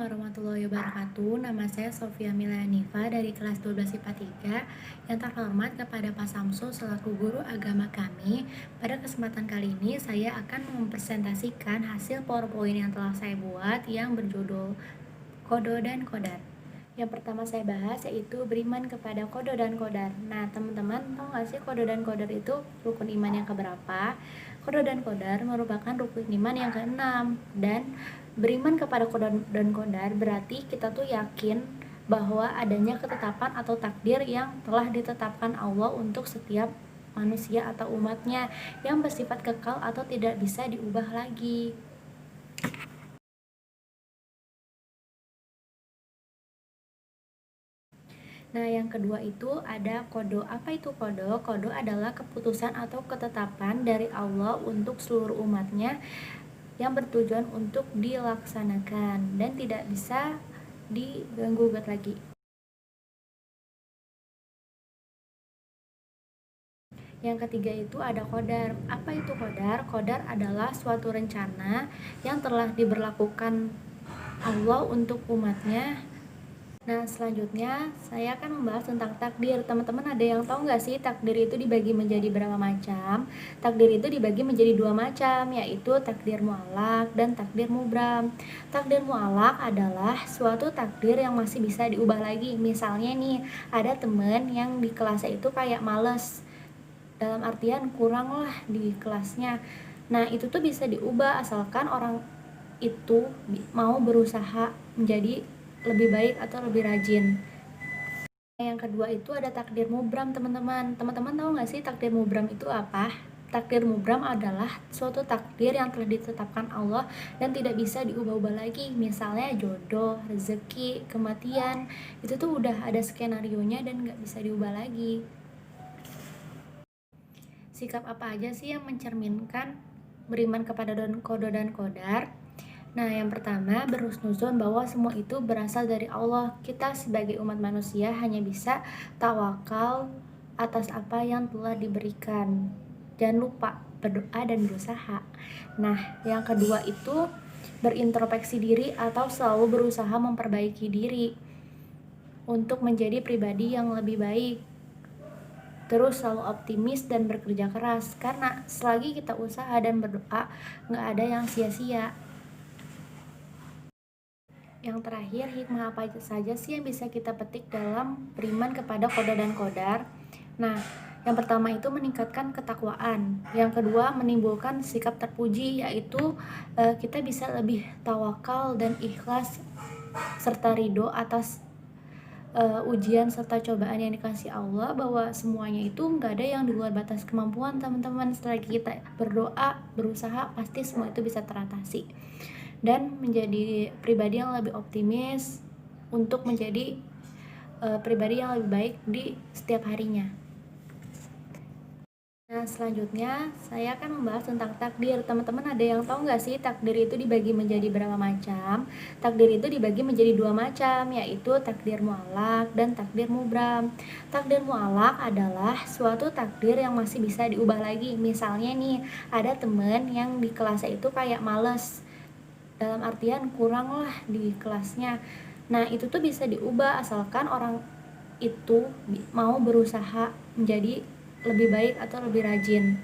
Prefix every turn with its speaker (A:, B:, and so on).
A: warahmatullahi wabarakatuh. Nama saya Sofia Milanifa dari kelas 12 IPA 3. Yang terhormat kepada Pak Samsul selaku guru agama kami. Pada kesempatan kali ini saya akan mempresentasikan hasil PowerPoint yang telah saya buat yang berjudul Kodo dan Kodar. Yang pertama saya bahas yaitu beriman kepada kodo dan kodar. Nah, teman-teman tahu nggak sih kodo dan kodar itu rukun iman yang keberapa? Kodo dan kodar merupakan rukun iman yang keenam. Dan beriman kepada kodo dan kodar berarti kita tuh yakin bahwa adanya ketetapan atau takdir yang telah ditetapkan Allah untuk setiap manusia atau umatnya yang bersifat kekal atau tidak bisa diubah lagi. Nah, yang kedua itu ada kodo. Apa itu kodo? Kodo adalah keputusan atau ketetapan dari Allah untuk seluruh umatnya yang bertujuan untuk dilaksanakan dan tidak bisa diganggu-gugat lagi. Yang ketiga itu ada kodar. Apa itu kodar? Kodar adalah suatu rencana yang telah diberlakukan Allah untuk umatnya. Nah, selanjutnya saya akan membahas tentang takdir. Teman-teman ada yang tahu nggak sih takdir itu dibagi menjadi berapa macam? Takdir itu dibagi menjadi dua macam, yaitu takdir mu'allaq dan takdir mubram. Takdir mu'allaq adalah suatu takdir yang masih bisa diubah lagi. Misalnya nih, ada temen yang di kelasnya itu kayak males, dalam artian kurang lah di kelasnya. Nah, itu tuh bisa diubah asalkan orang itu mau berusaha menjadi lebih baik atau lebih rajin. Yang kedua itu ada takdir mubram, teman-teman. Teman-teman tahu nggak sih takdir mubram itu apa? Takdir mubram adalah suatu takdir yang telah ditetapkan Allah dan tidak bisa diubah-ubah lagi. Misalnya jodoh, rezeki, kematian, itu tuh udah ada skenarionya dan nggak bisa diubah lagi. Sikap apa aja sih yang mencerminkan beriman kepada kodo dan kodar? Nah, yang pertama, berhusnuzon bahwa semua itu berasal dari Allah. Kita sebagai umat manusia hanya bisa tawakal atas apa yang telah diberikan. Jangan lupa berdoa dan berusaha. Nah, yang kedua itu berintrospeksi diri atau selalu berusaha memperbaiki diri untuk menjadi pribadi yang lebih baik. Terus selalu optimis dan bekerja keras, karena selagi kita usaha dan berdoa, nggak ada yang sia-sia. Yang terakhir, hikmah apa saja sih yang bisa kita petik dalam beriman kepada kodo dan kodar? Nah, yang pertama itu meningkatkan ketakwaan. Yang kedua, menimbulkan sikap terpuji, yaitu kita bisa lebih tawakal dan ikhlas serta ridho atas ujian serta cobaan yang dikasih Allah, bahwa semuanya itu nggak ada yang di luar batas kemampuan teman-teman. Setelah kita berdoa, berusaha, pasti semua itu bisa teratasi dan menjadi pribadi yang lebih optimis untuk menjadi pribadi yang lebih baik di setiap harinya. Nah, selanjutnya saya akan membahas tentang takdir. Teman-teman ada yang tahu nggak sih takdir itu dibagi menjadi berapa macam? Takdir itu dibagi menjadi dua macam, yaitu takdir mu'allaq dan takdir mubram. Takdir mu'allaq adalah suatu takdir yang masih bisa diubah lagi. Misalnya nih, ada temen yang di kelasnya itu kayak males, dalam artian kurang lah di kelasnya. Nah, itu tuh bisa diubah asalkan orang itu mau berusaha menjadi lebih baik atau lebih rajin.